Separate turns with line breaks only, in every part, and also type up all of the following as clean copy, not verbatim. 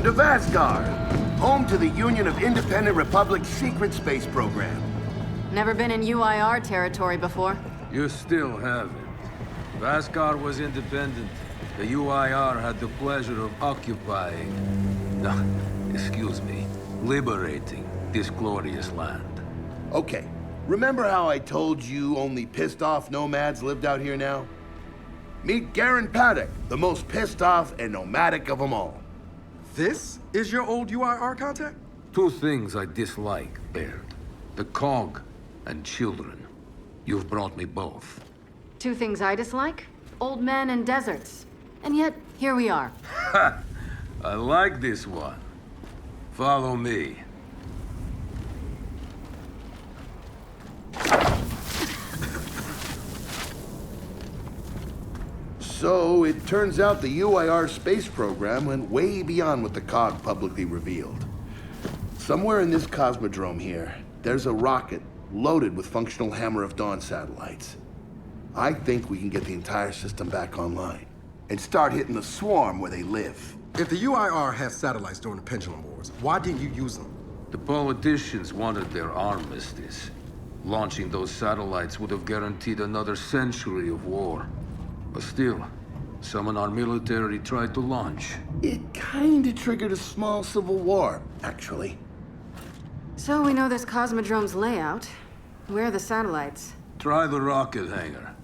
to Vasgar, home to the Union of Independent Republic's secret space program.
Never been in UIR territory before.
You still haven't. Vasgar was independent. The UIR had the pleasure of occupying... No, excuse me, liberating this glorious land.
Okay, remember how I told you only pissed-off nomads lived out here now? Meet Garen Paddock, the most pissed-off and nomadic of them all.
This is your old UIR contact?
Two things I dislike, Baird. The cog and children. You've brought me both.
Two things I dislike? Old men and deserts. And yet, here we are.
Ha! I like this one. Follow me.
So, it turns out the UIR space program went way beyond what the COG publicly revealed. Somewhere in this cosmodrome here, there's a rocket loaded with functional Hammer of Dawn satellites. I think we can get the entire system back online and start hitting the swarm where they live.
If the UIR has satellites during the Pendulum Wars, why didn't you use them?
The politicians wanted their armistice. Launching those satellites would have guaranteed another century of war. But still, some in our military tried to launch.
It kinda triggered a small civil war, actually.
So we know this Cosmodrome's layout. Where are the satellites?
Try the rocket hangar.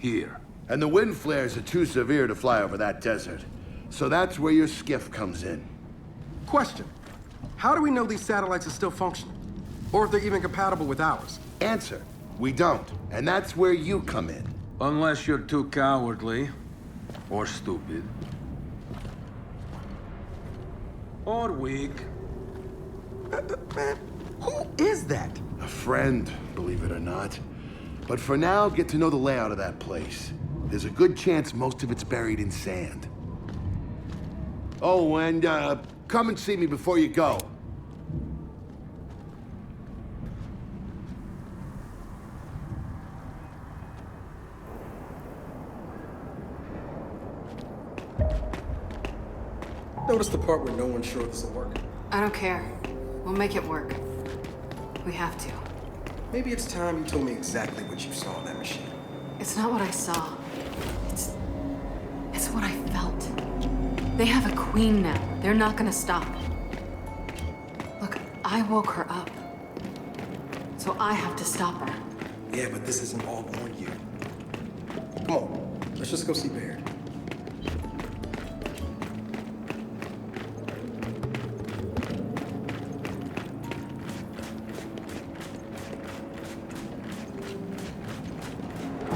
Here.
And the wind flares are too severe to fly over that desert. So that's where your skiff comes in.
Question. How do we know these satellites are still functional? Or if they're even compatible with ours?
Answer. We don't. And that's where you come in.
Unless you're too cowardly. Or stupid. Or weak.
Man, who is that?
A friend, believe it or not. But for now, get to know the layout of that place. There's a good chance most of it's buried in sand. Oh, and come and see me before you go.
Notice the part where no one's sure this will work?
I don't care. We'll make it work. We have to.
Maybe it's time you told me exactly what you saw in that machine.
It's not what I saw. It's what I felt. They have a queen now. They're not gonna stop. Look, I woke her up. So I have to stop her.
Yeah, but this isn't all on you. Come on, let's just go see Baird.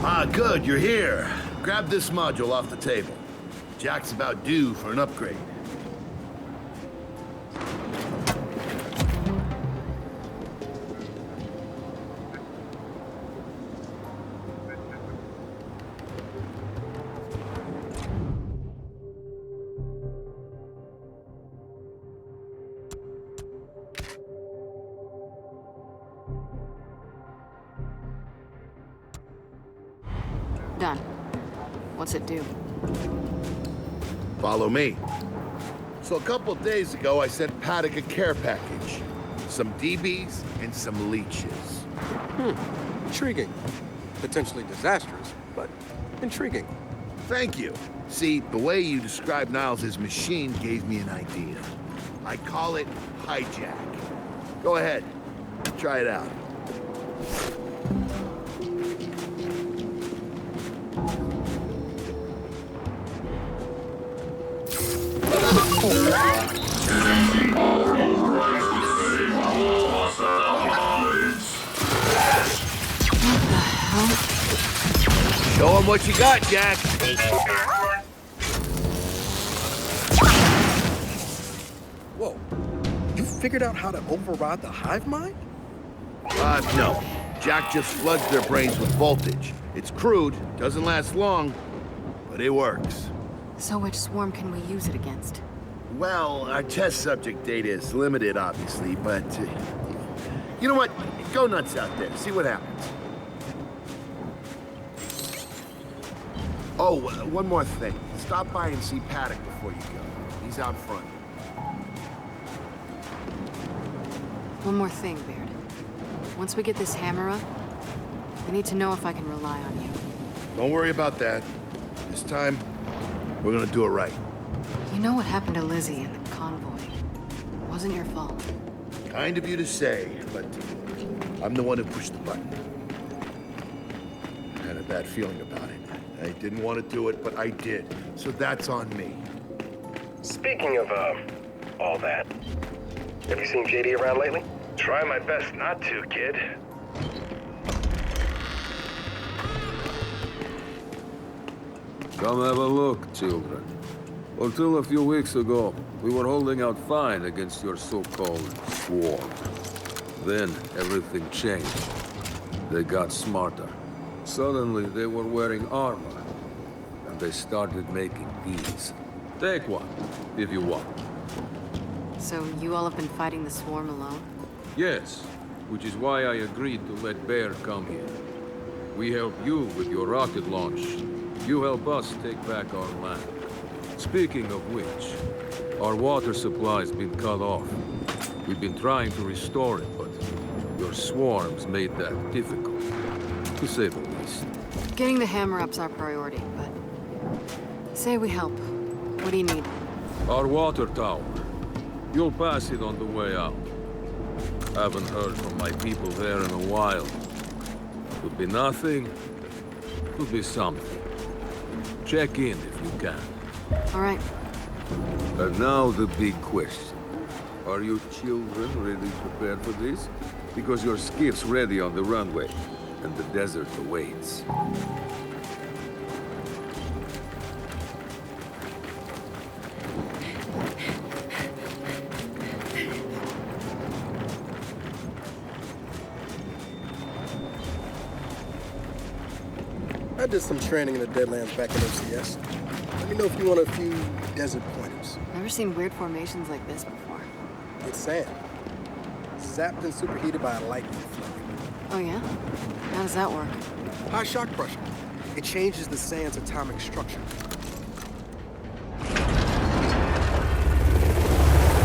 Ah, good, you're here. Grab this module off the table. Jack's about due for an upgrade.
Done. What's it do?
Follow me. So a couple days ago, I sent Paddock a care package. Some DBs and some leeches.
Intriguing. Potentially disastrous, but intriguing.
Thank you. See, the way you described Niles' machine gave me an idea. I call it hijack. Go ahead. Try it out. Show him what you got, Jack.
Whoa. You figured out how to override the hive mind?
No. Jack just floods their brains with voltage. It's crude, doesn't last long, but it works.
So which swarm can we use it against?
Well, our test subject data is limited, obviously, but... you know what? Go nuts out there. See what happens. Oh, one more thing. Stop by and see Paddock before you go. He's out front.
One more thing, Baird. Once we get this hammer up, I need to know if I can rely on you.
Don't worry about that. This time, we're gonna do it right.
You know what happened to Lizzie in the convoy. It wasn't your fault.
Kind of you to say, but I'm the one who pushed the button. I had a bad feeling about it. I didn't want to do it, but I did. So that's on me.
Speaking of, all that, have you seen JD around lately?
Try my best not to, kid.
Come have a look, children. Until a few weeks ago, we were holding out fine against your so-called swarm. Then, everything changed. They got smarter. Suddenly, they were wearing armor. And they started making these. Take one, if you want.
So you all have been fighting the swarm alone?
Yes, which is why I agreed to let Bear come here. We help you with your rocket launch. You help us take back our land. Speaking of which, our water supply's been cut off. We've been trying to restore it, but your swarms made that difficult, to say the least.
Getting the hammer up's our priority, but... Say we help. What do you need?
Our water tower. You'll pass it on the way out. Haven't heard from my people there in a while. Could be nothing, could be something. Check in if you can.
All right.
And now the big question. Are you children really prepared for this? Because your skiff's ready on the runway, and the desert awaits.
I did some training in the Deadlands back in OCS. Let me know if you want a few desert pointers.
Never seen weird formations like this before.
It's sand. Zapped and superheated by a lightning flare.
Oh yeah? How does that work?
High shock pressure. It changes the sand's atomic structure.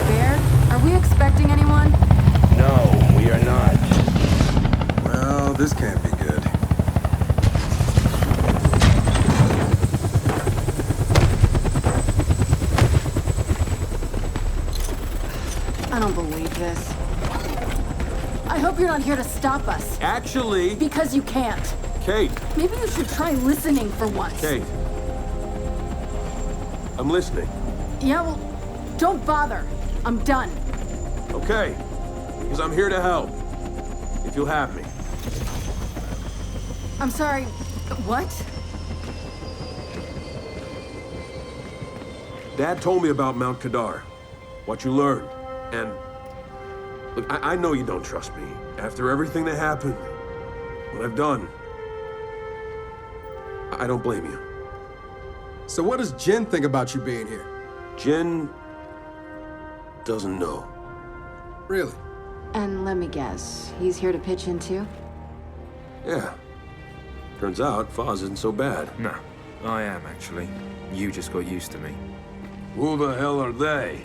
Baird, are we expecting anyone?
No, we are not.
Well, this can't be good.
I don't believe this. I hope you're not here to stop us.
Actually,
Because you can't.
Kait,
Maybe you should try listening for once.
Kait. I'm listening.
Yeah, well, don't bother. I'm done.
Okay. Because I'm here to help. If you'll have me.
I'm sorry. What?
Dad told me about Mount Kadar. What you learned. And look, I know you don't trust me. After everything that happened, what I've done, I don't blame you.
So what does Jen think about you being here?
Jen doesn't know.
Really?
And let me guess, he's here to pitch in too?
Yeah. Turns out Foz isn't so bad.
No, I am actually. You just got used to me.
Who the hell are they?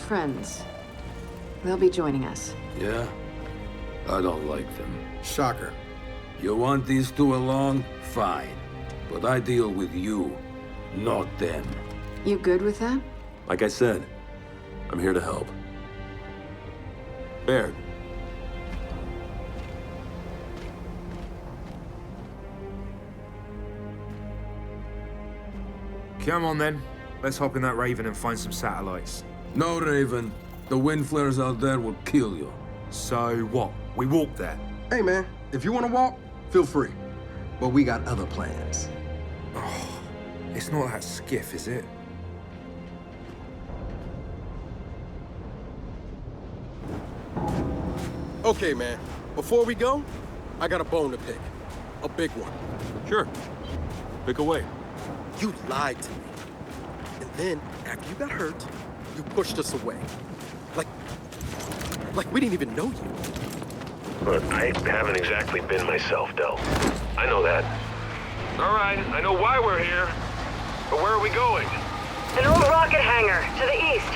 Friends. They'll be joining us.
Yeah? I don't like them.
Shocker.
You want these two along? Fine. But I deal with you, not them.
You good with that?
Like I said, I'm here to help. Baird.
Come on then. Let's hop in that Raven and find some satellites.
No, Raven. The wind flares out there will kill you.
So what? We walk there.
Hey man, if you want to walk, feel free. But we got other plans.
It's not that skiff, is it?
Okay man, before we go, I got a bone to pick. A big one.
Sure. Pick away.
You lied to me. And then, after you got hurt, you pushed us away. Like we didn't even know you.
But I haven't exactly been myself, Del. I know that. All right, I know why we're here. But where are we going?
An old rocket hangar, to the east.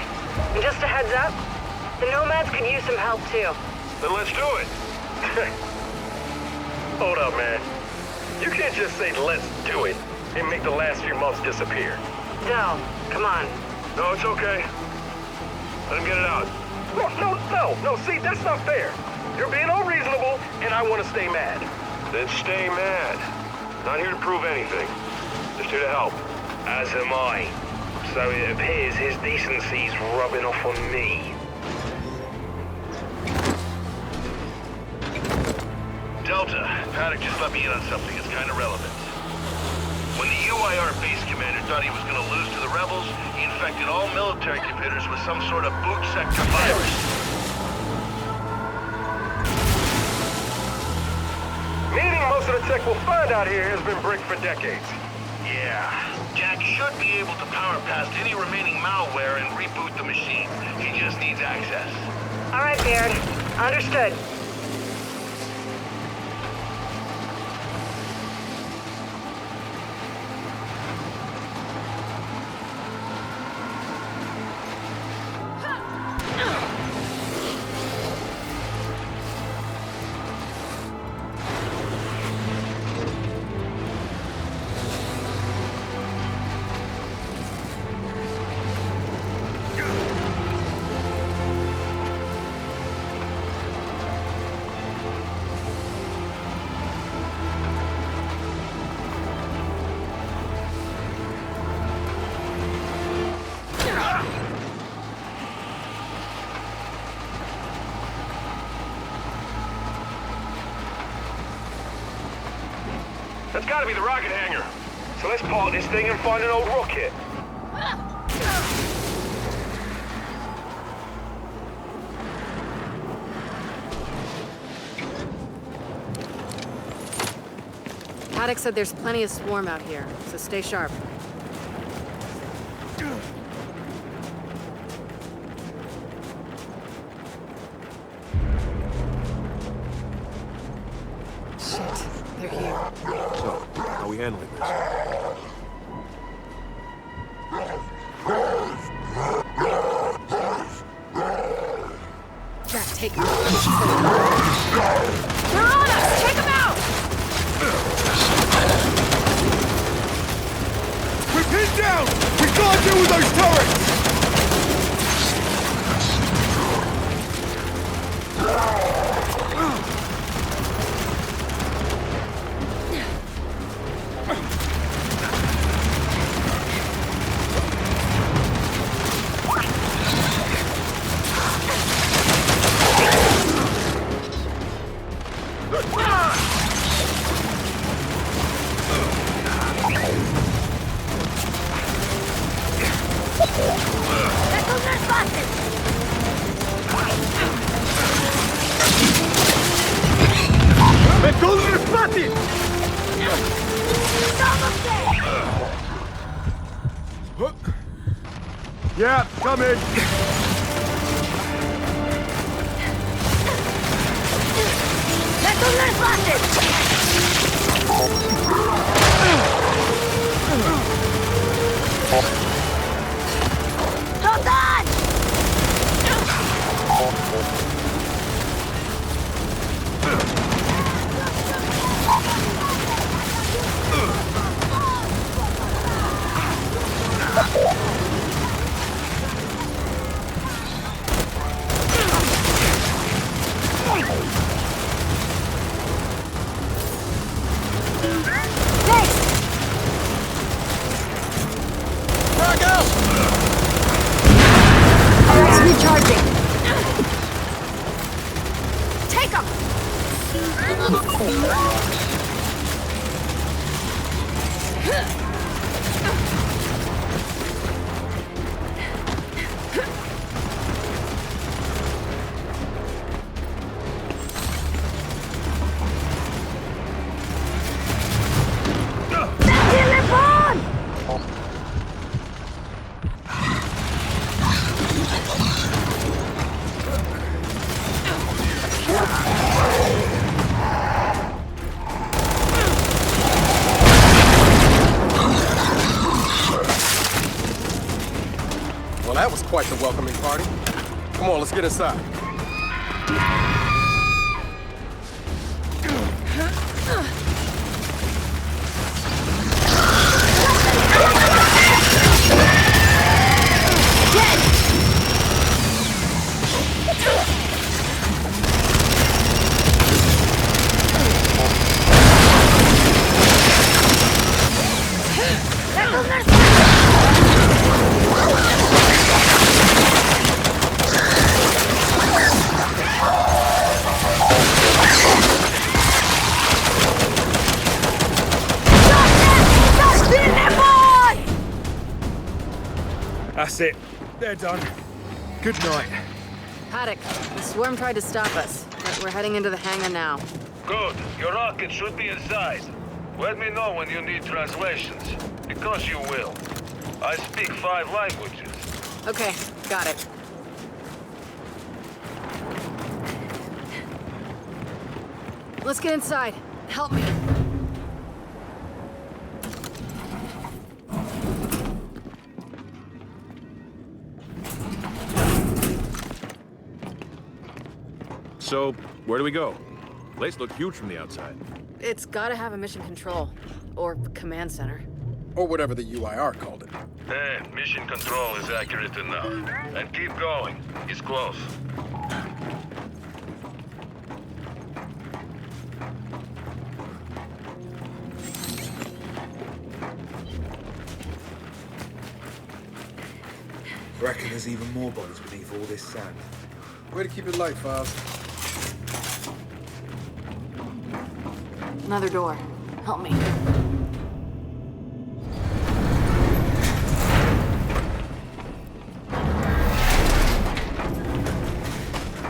And just a heads up, The Nomads could use some help too.
Then let's do it.
Hold up, man. You can't just say let's do it and make the last few months disappear.
Del, come on.
No, it's okay. Let him get it out.
No, see, that's not fair. You're being unreasonable, and I want to stay mad.
Then stay mad. Not here to prove anything. Just here to help.
As am I. So it appears his decency's rubbing off on me.
Delta, Paddock just let me in on something. It's kind of relevant. When the UIR base commander thought he was going to lose to the rebels, he infected all military computers with some sort of boot sector virus.
Meaning most of the tech we'll find out here has been bricked for decades.
Yeah. Jack should be able to power past any remaining malware and reboot the machine. He just needs access.
All right, Baird. Understood.
That's gotta be the rocket hangar. So let's park this thing and find an old rocket.
Paddock said there's plenty of swarm out here, so stay sharp. Shit, they're here.
So, how are we handling this?
Jack, take them. They're on us! Take them out!
We're pinned down! We can't deal with those turrets! Yeah, come in.
Well, that was quite the welcoming party. Come on, let's get inside.
That's it. They're done. Good night.
Paddock, the swarm tried to stop us, but we're heading into the hangar now.
Good. Your rocket should be inside. Let me know when you need translations, because you will. I speak 5 languages.
Okay, got it. Let's get inside. Help me.
So, where do we go? Place looked huge from the outside.
It's gotta have a mission control. Or command center.
Or whatever the UIR called it.
Mission control is accurate enough. And keep going. It's close.
Reckon there's even more bodies beneath all this sand.
Way to keep it light, Files.
Another door. Help me.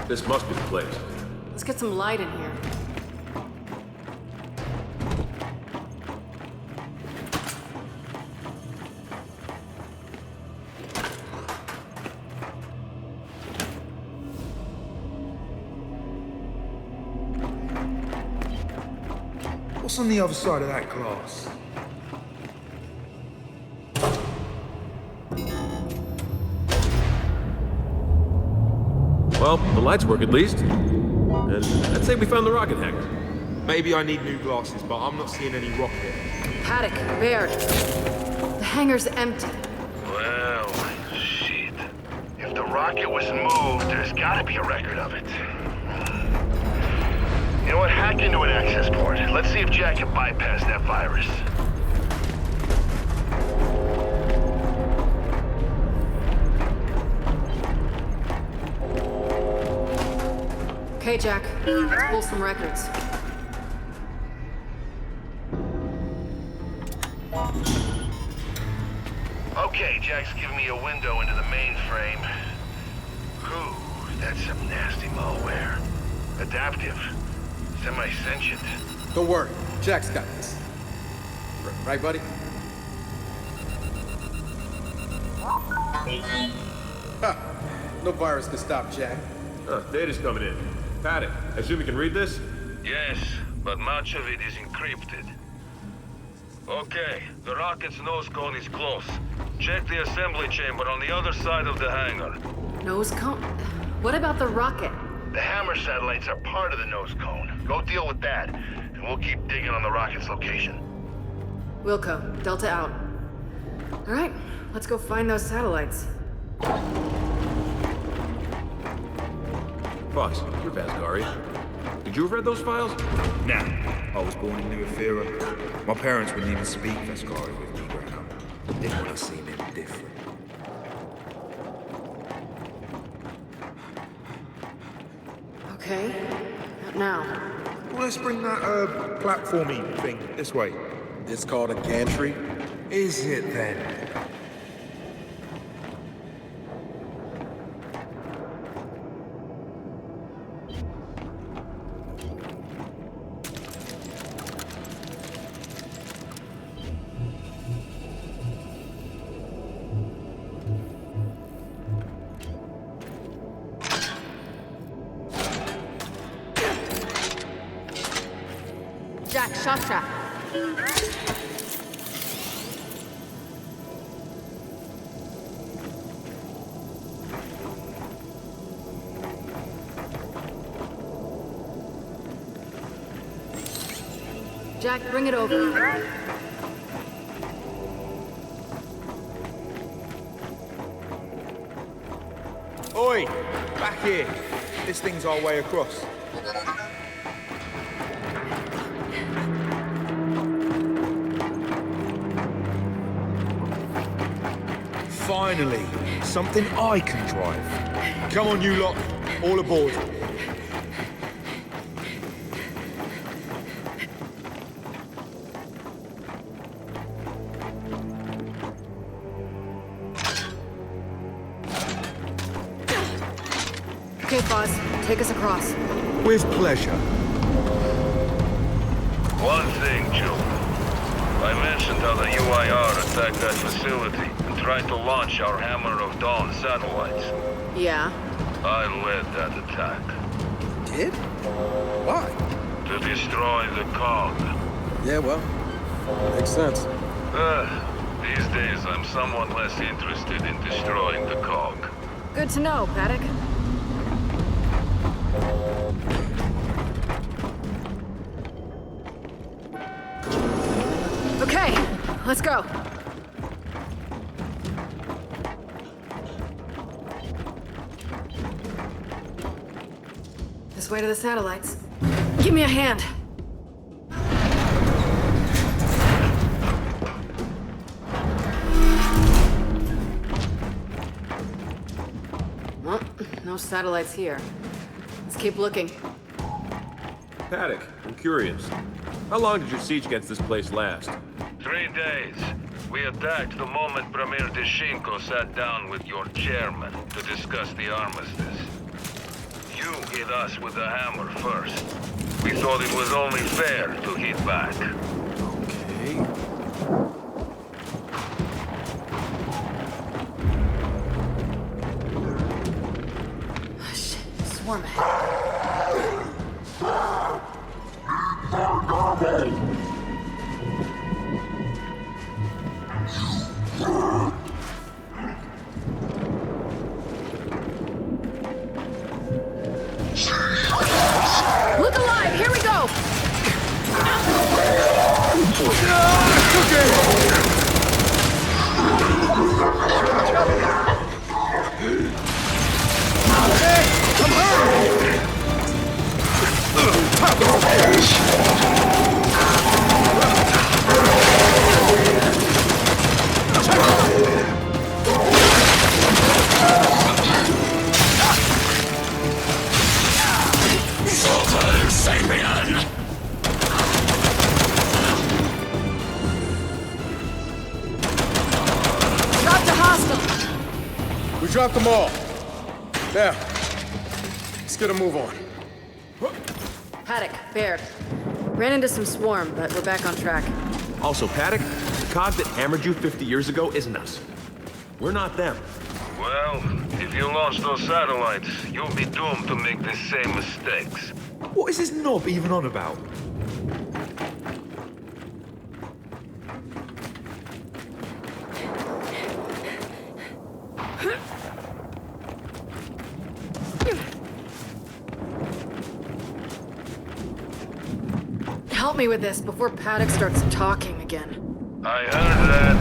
This must be the place.
Let's get some light in here.
What's on the other side of that glass?
Well, the lights work at least. And I'd say we found the rocket hangar.
Maybe I need new glasses, but I'm not seeing any rocket.
Paddock, Byrd. The hangar's empty.
Well, shit. If the rocket was moved, there's gotta be a record of it. You know what? Hack into an access port. Let's see if Jack can bypass that virus.
Okay, Jack. Let's pull some records.
Okay, Jack's giving me a window into the mainframe. Ooh, that's some nasty malware. Adaptive. Semi-sentient.
Don't worry, Jack's got this. Right, buddy? Ha! No virus can stop Jack.
Data's coming in. Paddock, I assume you can read this?
Yes, but much of it is encrypted. Okay, the rocket's nose cone is close. Check the assembly chamber on the other side of the hangar.
Nose cone? What about the rocket?
The hammer satellites are part of the nose cone. Go deal with that, and we'll keep digging on the rocket's location.
Wilco, Delta out. All right, let's go find those satellites.
Fox, you're Vasgari. Did you have read those files?
Nah, I was born in New Ethera. My parents wouldn't even speak Vasgari with me growing up. Didn't want to seem any different.
Okay, what now?
Well, let's bring that, platformy thing this way.
It's called a gantry.
Is it then?
Jack, shock trap. Jack, bring it over.
Oi! Back here. This thing's our way across. Finally, something I can drive. Come on, you lot. All aboard.
Okay, Foz, take us across.
With pleasure.
One thing, Joe. I mentioned how the UIR attacked that facility and tried to launch our Hammer of Dawn satellites.
Yeah?
I led that attack.
Did? Why?
To destroy the cog.
Yeah, well, makes sense.
These days I'm somewhat less interested in destroying the cog.
Good to know, Paddock. Okay, let's go. This way to the satellites. Give me a hand. Well, no satellites here. Let's keep looking.
Paddock, I'm curious. How long did your siege against this place last?
3 days. We attacked the moment Premier Deshinko sat down with your chairman to discuss the armistice. You hit us with the hammer first. We thought it was only fair to hit back.
Okay.
Shit, swarm ahead. Look alive! Here we go! Dropped a hostile.
We dropped them all. Now, let's get a move on.
Paddock, Baird. Ran into some swarm, but we're back on track.
Also, Paddock, the cog that hammered you 50 years ago isn't us. We're not them.
Well, if you launch those satellites, you'll be doomed to make the same mistakes.
What is this knob even on about?
Help me with this before Paddock starts talking again.
I heard that.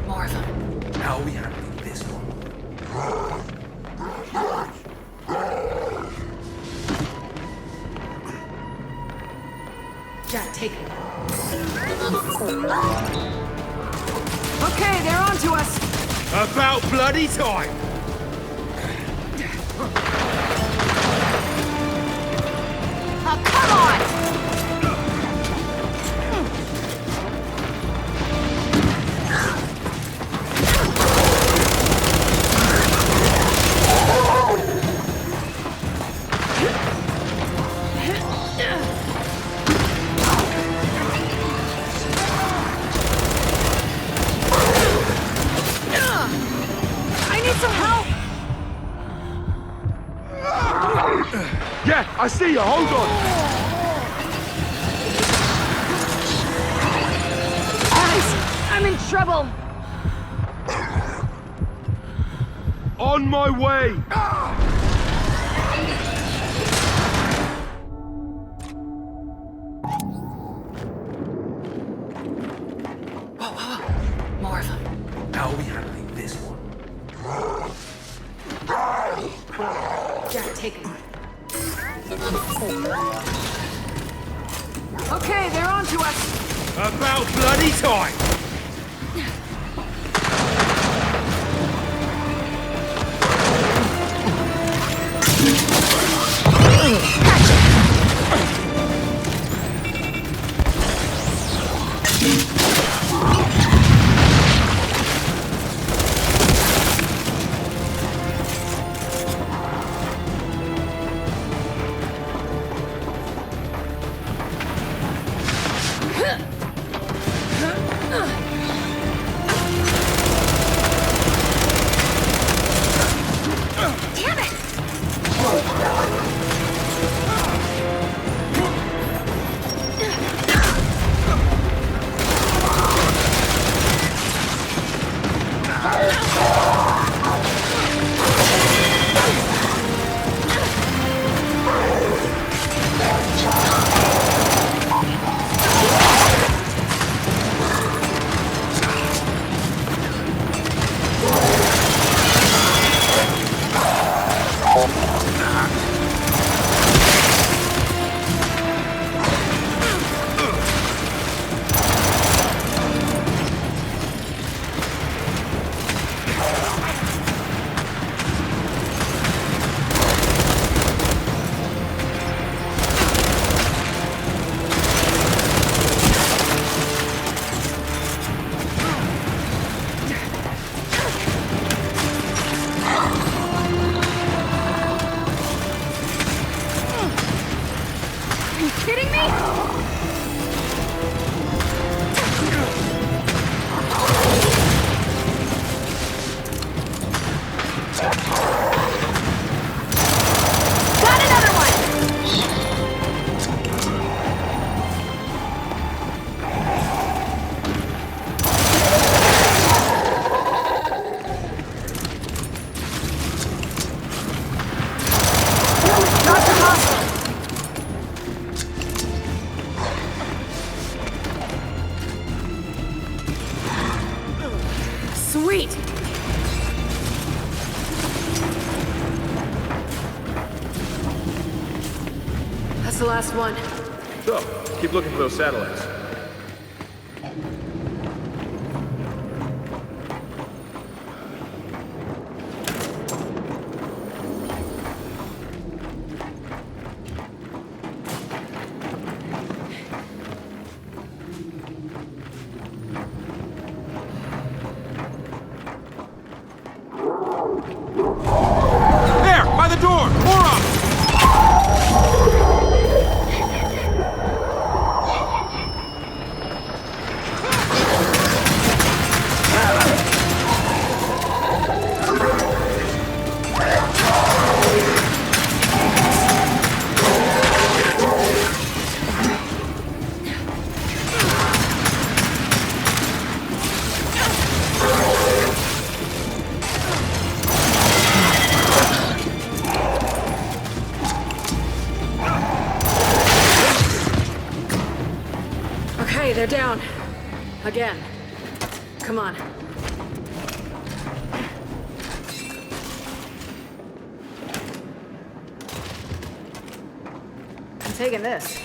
More of them.
How are we handling this one?
Jack, take it. Okay, they're on to us.
About bloody time!
Oh, come on! I need some help!
Yeah, I see you, hold on!
Guys, I'm in trouble!
On my way!
More of them.
How are we handling this one?
Jack, take him. Okay, they're on to us.
About bloody time!
Sweet! That's the last one.
So, keep looking for those satellites.
There! By the door! More up!
Okay, they're down. Again. Come on. I'm taking this.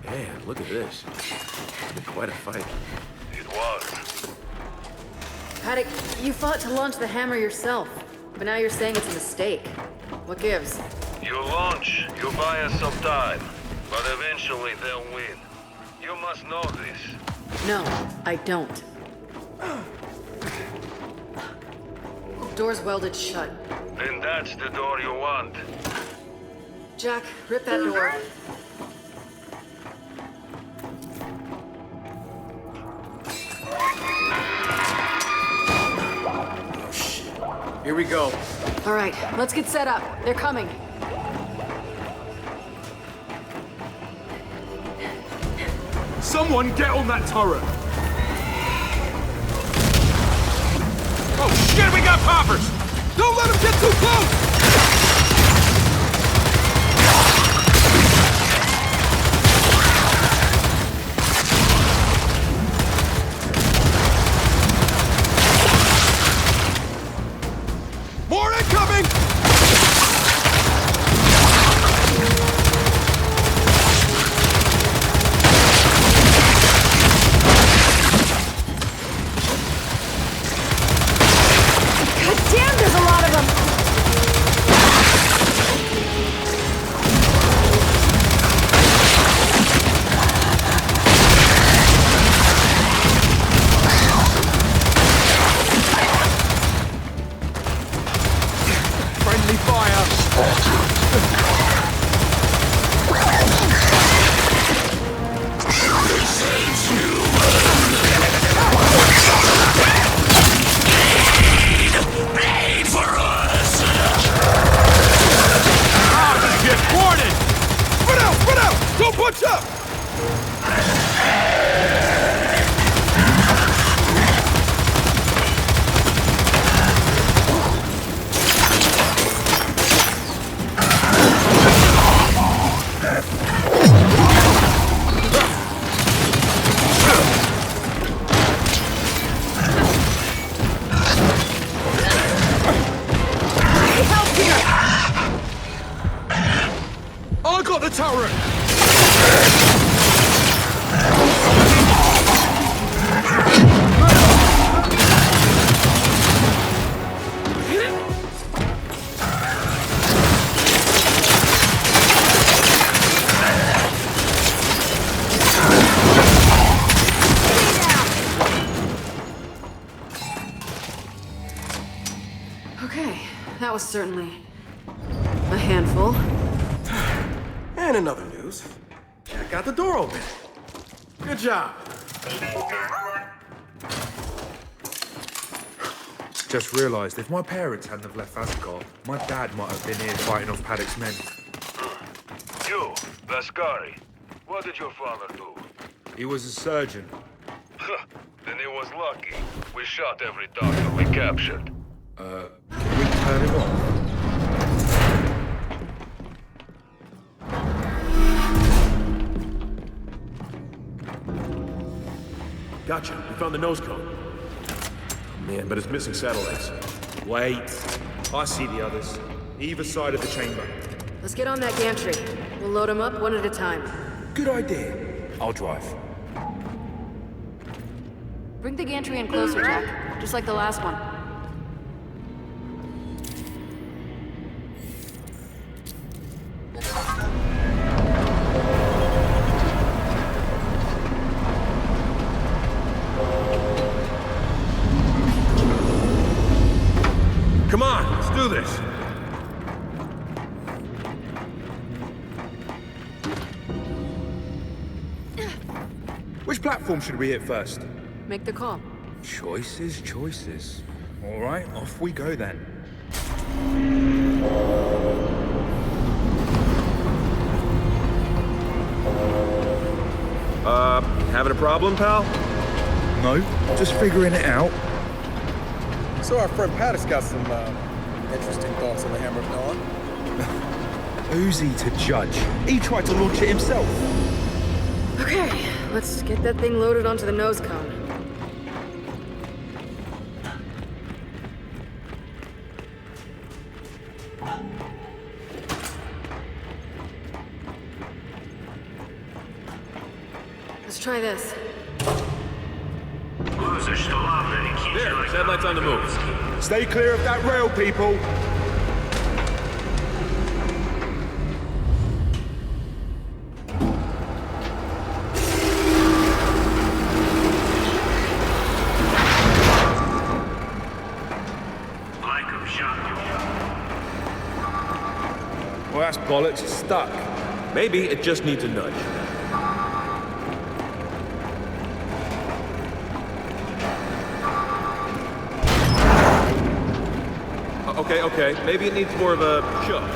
Man, look at this. It's been quite a fight.
It was.
Paddock, you fought to launch the hammer yourself, but now you're saying it's a mistake. What gives?
You launch, you buy us some time. But eventually they'll win. You must know this.
No, I don't. Door's welded shut.
Then that's the door you want.
Jack, rip that door.
Here we go.
All right, let's get set up. They're coming.
Someone get on that turret! Oh shit, we got poppers! Don't let them get too close! More incoming!
Damn, there's a lot of them!
Friendly fire! Get boarded! Spread out! Spread out! Don't bunch up! I got the turret!
Okay, that was certainly a handful.
And in other news, Jack got the door open. Good job.
Just realised if my parents hadn't have left Asgard, my dad might have been here fighting off Paddock's men.
You, Vascari. What did your father do?
He was a surgeon.
Then he was lucky. We shot every doctor we captured.
Can we turn him off?
Gotcha. We found the nose cone. Man, but it's missing satellites.
Wait. I see the others. Either side of the chamber.
Let's get on that gantry. We'll load them up one at a time.
Good idea. I'll drive.
Bring the gantry in closer, Jack. Just like the last one.
Come on, let's do this.
Which platform should we hit first?
Make the call.
Choices, choices. All right, off we go then.
Having a problem, pal?
No, just figuring it out.
So our friend Paddock's got some interesting thoughts on the Hammer of Dawn.
Who's he to judge? He tried to launch it himself.
Okay, let's get that thing loaded onto the nose cone. Let's try this.
There, satellites on the move.
Stay clear of that rail, people. Well, that's bollocks. It's stuck.
Maybe it just needs a nudge. Okay. Maybe it needs more of a shove.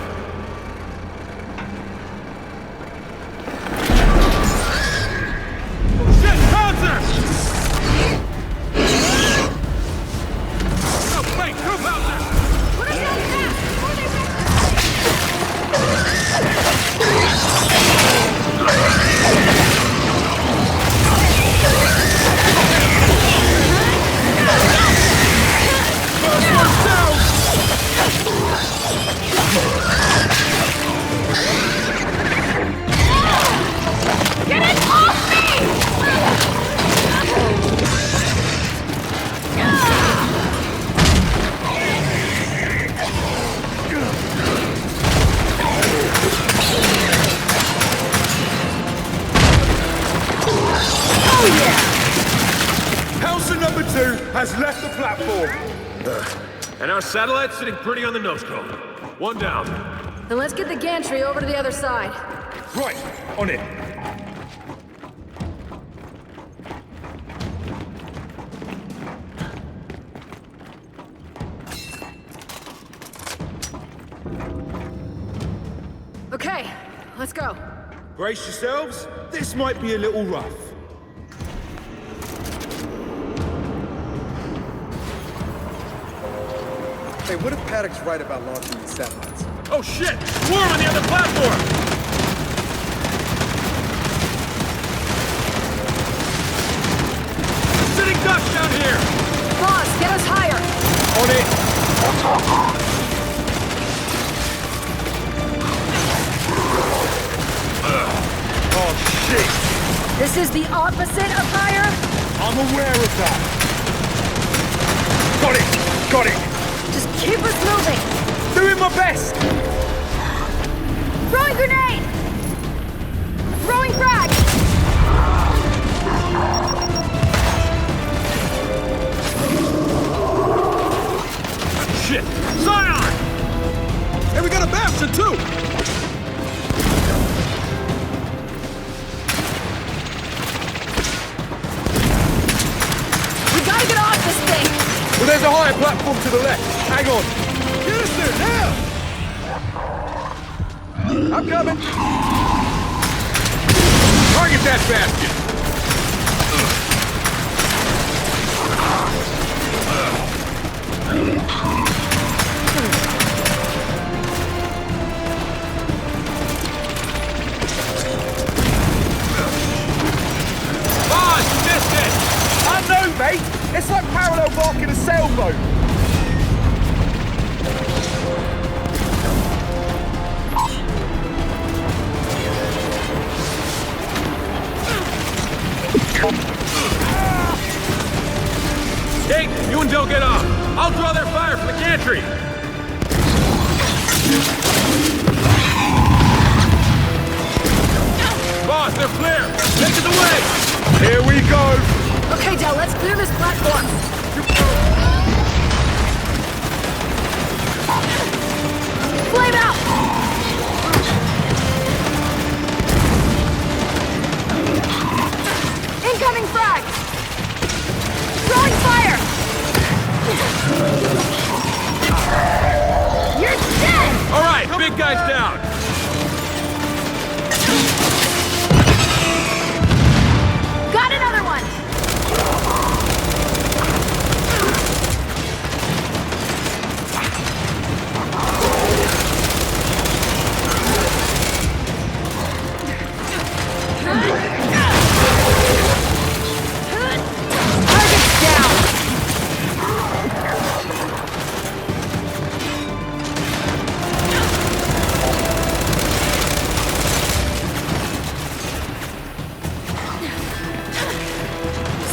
R2 has left the platform. And our satellite's sitting pretty on the nose cone. One down.
Then let's get the gantry over to the other side.
Right, on it.
Okay, let's go.
Brace yourselves. This might be a little rough.
Hey, what if Paddock's right about launching these satellites?
Oh shit! Swarm on the other platform! Sitting ducks down here!
Boss, get us higher!
On it. Oh shit!
This is the opposite of higher?
I'm aware of that. Got it! Got it!
Just keep us moving!
Doing my best!
Throwing grenade! Throwing frag!
Shit! Zion!
Hey, we got a bastard too!
We gotta get off this thing!
Well, there's a higher platform to the left. Hang on. Get us there now! I'm coming.
Target that basket! Boss, you missed it!
I know, mate! It's like parallel barking a sailboat!
Kait, you and Del get off. I'll draw their fire from the gantry. Boss, they're clear. Take it away.
Here we go!
Okay, Del, let's clear this platform. Flame out! Incoming frag! Throwing fire! You're dead!
All right, big guy's down.
Got another one! Target's down!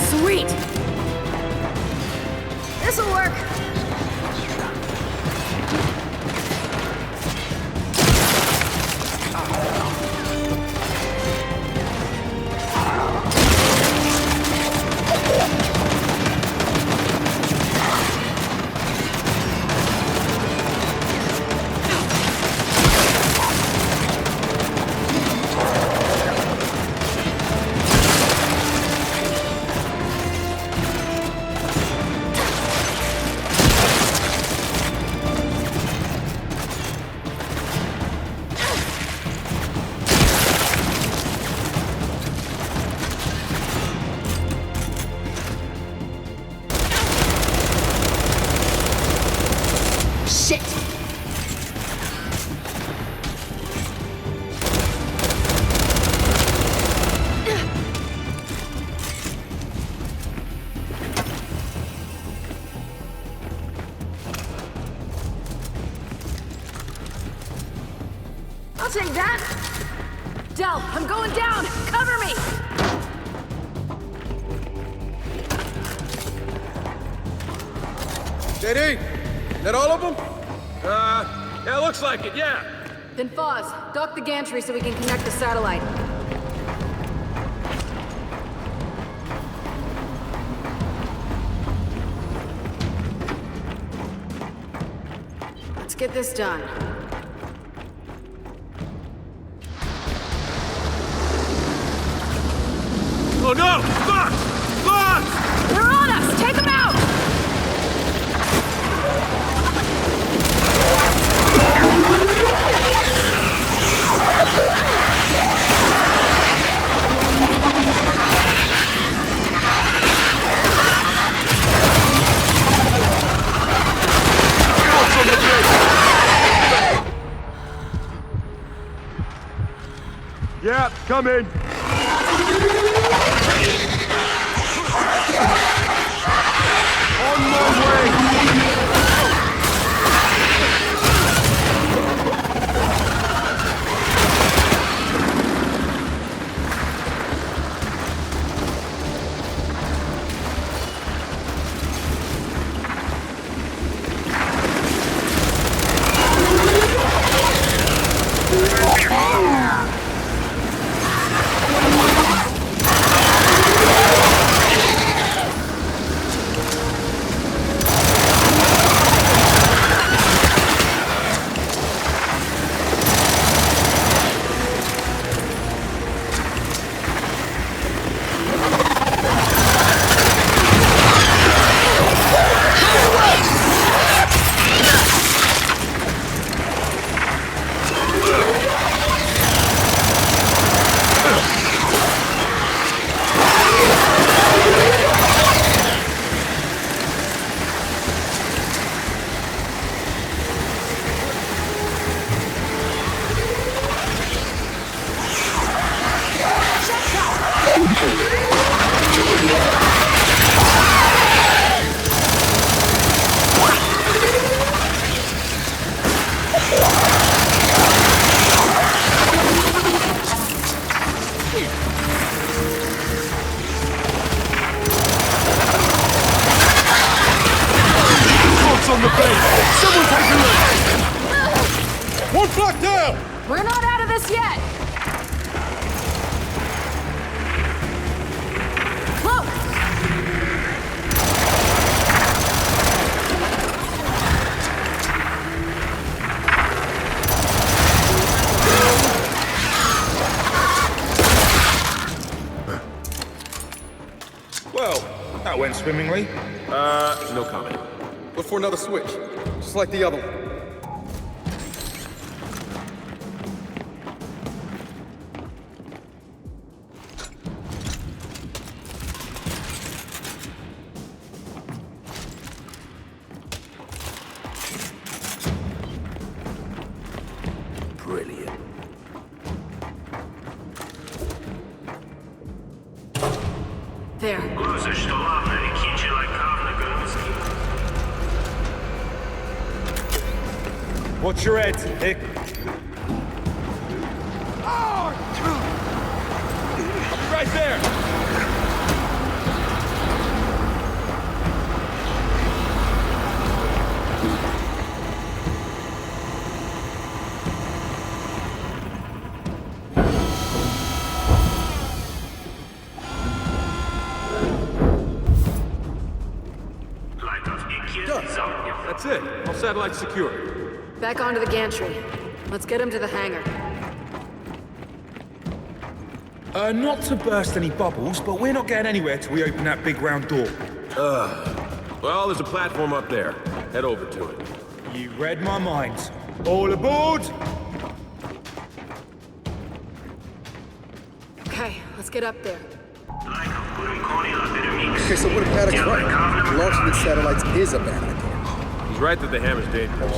Sweet! This'll work! Shit! I'll take that! Del, I'm going down! Cover me!
JD, that all of them?
Yeah, looks like it, yeah.
Then Foz, dock the gantry so we can connect the satellite.
Let's get this done.
Oh no! Fuck! Fuck!
They're on us! Take them out!
Yeah, coming! On my way!
On the base! Someone take a look! One block down!
We're not out of this yet! Whoa!
Well, that went swimmingly.
No comment.
Look for another switch, just like the other one.
Brilliant.
There.
Watch your head, Nick.
I'll be right there!
That's it. All satellites secure.
Back onto the gantry. Let's get him to the hangar.
Not to burst any bubbles, but we're not getting anywhere till we open that big round door.
Well, there's a platform up there. Head over to it.
You read my mind. All aboard!
Okay, let's get up there.
Okay, so what if Paddock's right? Launching these satellites is a bad idea.
He's right that the hammer's dangerous.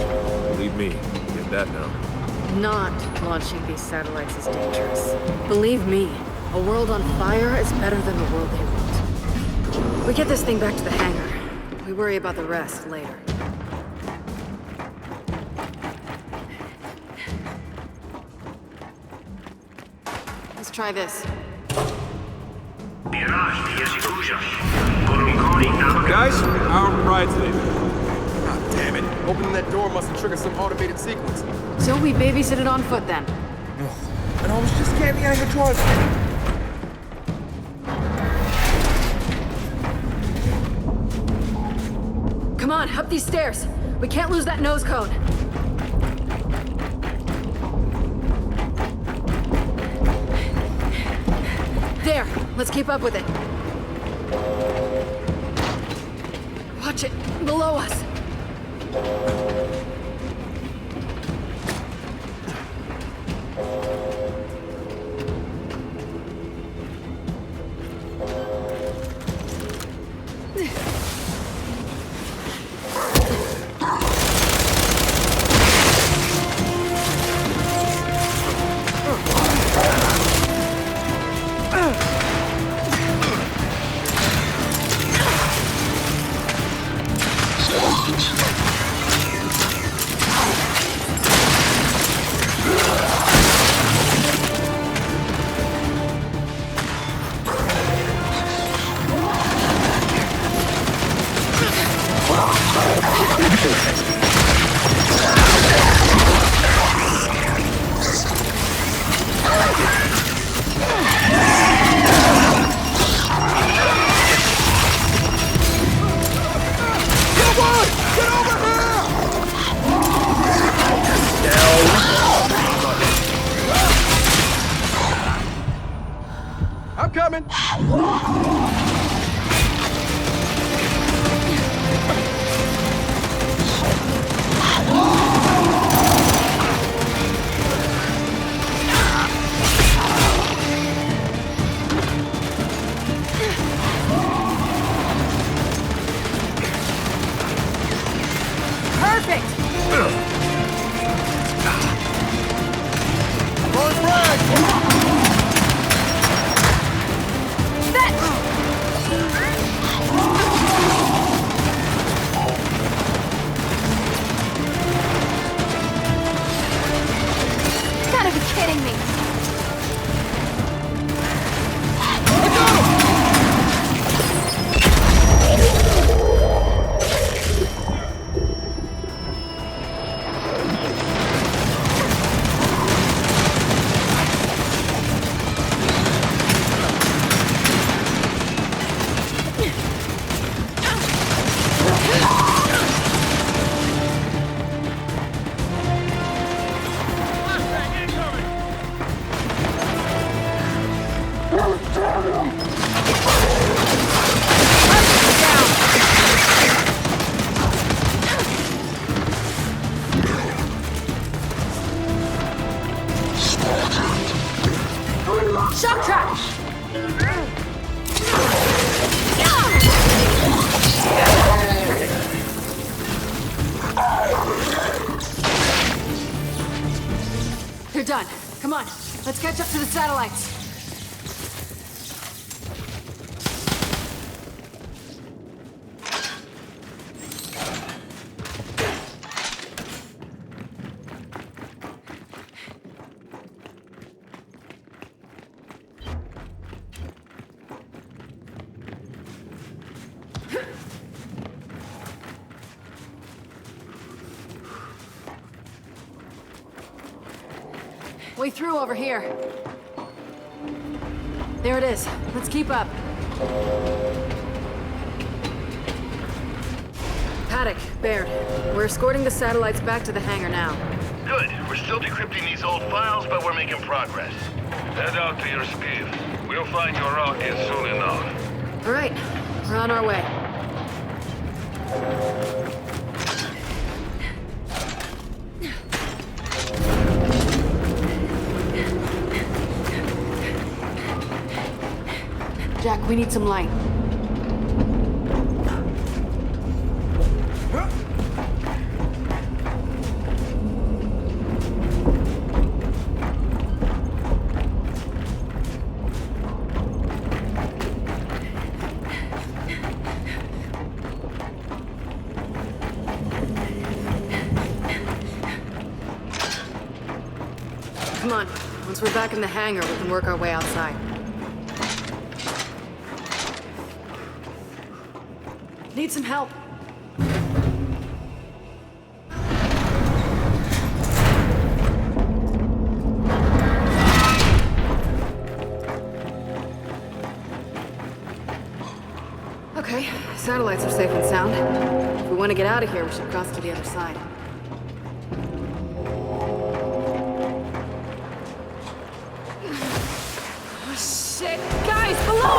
Believe me, get that now.
Not launching these satellites is dangerous. Believe me, a world on fire is better than the world they want. We get this thing back to the hangar. We worry about the rest later. Let's try this.
Guys, our pride's today.
God damn it. Opening that door must have triggered some automated sequence.
So we babysit it on foot then.
And I was just getting the hang of driving.
Come on, up these stairs. We can't lose that nose cone. Let's keep up with it. Watch it, below us.
I'm coming!
Perfect! Gotta be kidding me! Shock trap!
You're done. Come on, let's catch up to the satellites. Way through over here. There it is. Let's keep up. Paddock, Baird, we're escorting the satellites back to the hangar now.
Good. We're still decrypting these old files, but we're making progress. Head out to your skiff. We'll find your rocket soon enough.
All right, we're on our way. Jack, we need some light. Come on. Once we're back in the hangar, we can work our way outside. Need some help. Okay, satellites are safe and sound. If we want to get out of here, we should cross to the other side.
Oh, shit! Guys, below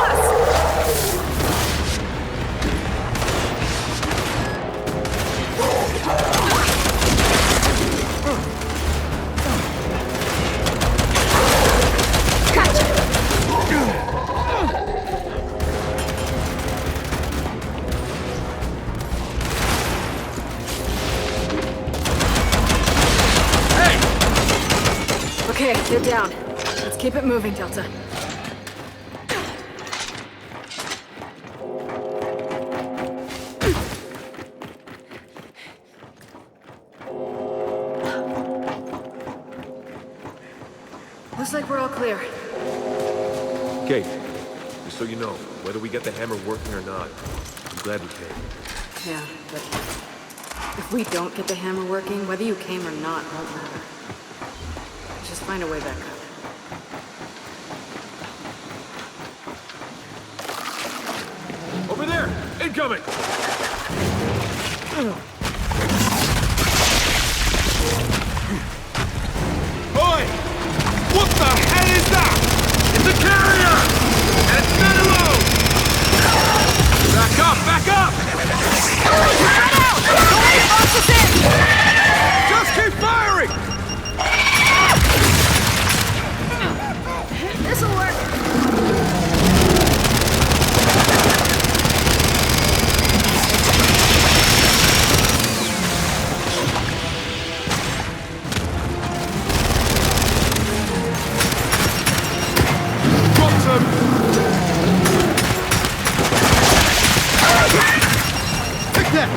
Get down. Let's keep it moving, Delta. Looks like we're all clear.
Kait, just so you know, whether we get the hammer working or not, I'm glad we came.
Yeah, but if we don't get the hammer working, whether you came or not won't matter. Just find a way back up.
Over there! Incoming!
Boy! What the hell is that? It's a carrier! And it's not alone!
Back up! Back up!
Right out! Don't let it box us in!
Just keep firing!
This'll work.
Dropped him! Take that!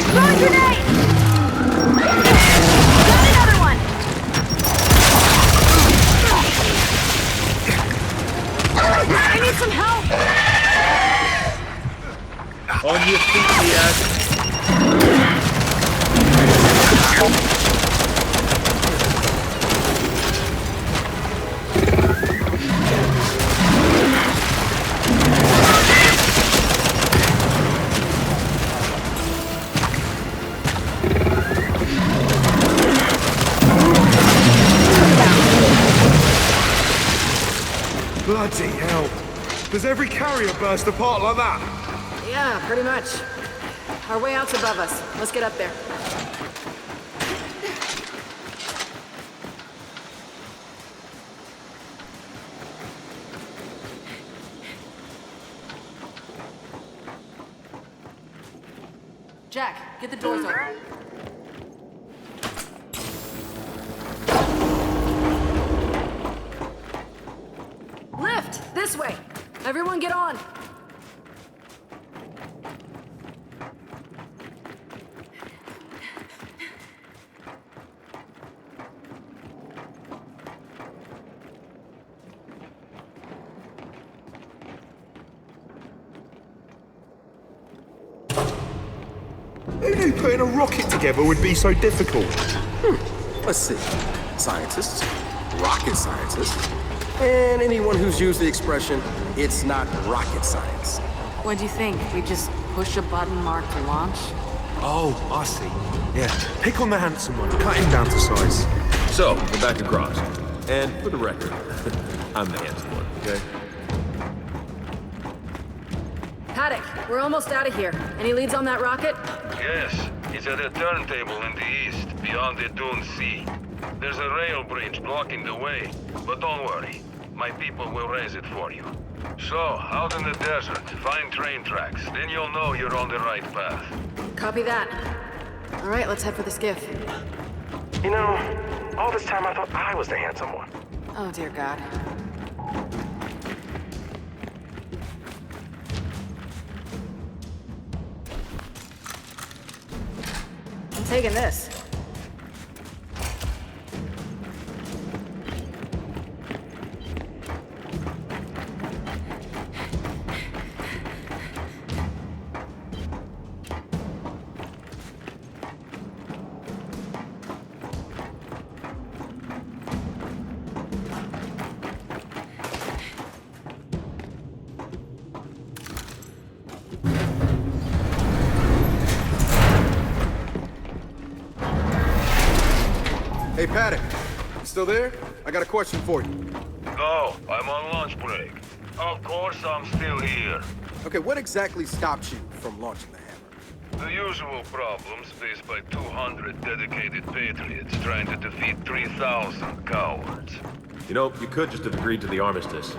Throwing grenade! Got another one! I need some help!
On your feet, Diaz.
Bloody hell. Does every carrier burst apart like that?
Yeah, pretty much. Our way out's above us. Let's get up there. Jack, get the doors open. Lift! This way! Everyone get on!
Who knew putting a rocket together would be so difficult?
Let's see. Scientists, rocket scientists, and anyone who's used the expression, it's not rocket science.
What'd you think? We just push a button marked to launch?
Oh, I see. Yeah, pick on the handsome one, cut him down to size.
So, we're back across. And for the record, I'm the handsome one, okay?
Paddock, we're almost out of here. Any leads on that rocket?
Yes, it's at a turntable in the east, beyond the Dune Sea. There's a rail bridge blocking the way, but don't worry. My people will raise it for you. So, out in the desert, find train tracks. Then you'll know you're on the right path.
Copy that. All right, let's head for the skiff.
You know, all this time I thought I was the handsome one.
Oh, dear God. I'm taking this.
Hey, Paddock, you still there? I got a question for you.
No, I'm on lunch break. Of course I'm still here.
Okay, what exactly stopped you from launching the hammer?
The usual problems faced by 200 dedicated patriots trying to defeat 3,000 cowards.
You know, you could just have agreed to the armistice.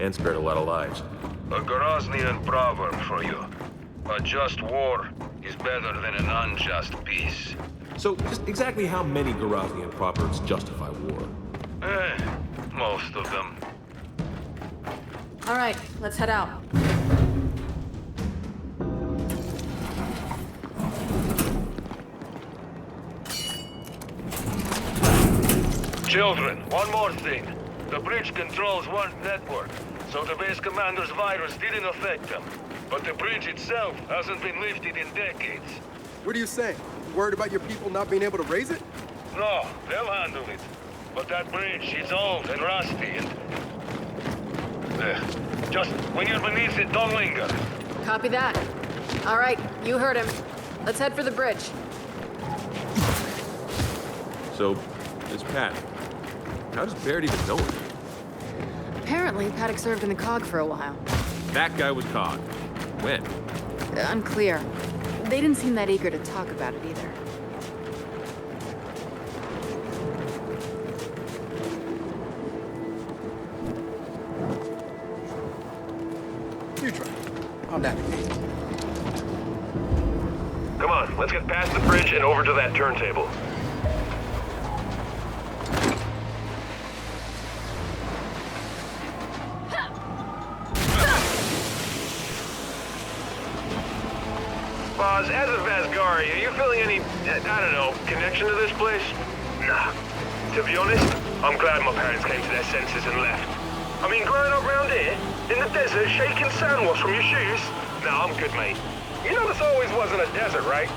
And spared a lot of lives.
A Groznian proverb for you. A just war is better than an unjust peace.
So, just exactly how many Groznian proverbs justify war?
Most of them.
All right, let's head out.
Children, one more thing. The bridge controls weren't network, so the base commander's virus didn't affect them. But the bridge itself hasn't been lifted in decades.
What are you saying? Worried about your people not being able to raise it?
No, they'll handle it. But that bridge is old and rusty and... just when you're beneath it, don't linger.
Copy that. All right, you heard him. Let's head for the bridge.
So, this Pat, how does Byrd even know it?
Apparently, Paddock served in the COG for a while.
That guy was COG. When?
Unclear. They didn't seem that eager to talk about it either.
You try. I'll navigate.
Come on, let's get past the bridge and over to that turntable. Boz, as a Vasgari, are you feeling any, I don't know, connection to this place? Nah. To be honest, I'm glad my parents came to their senses and left. I mean, growing up round here, in the desert, shaking sand wash from your shoes? Nah, I'm good, mate. You know this always wasn't a desert, right?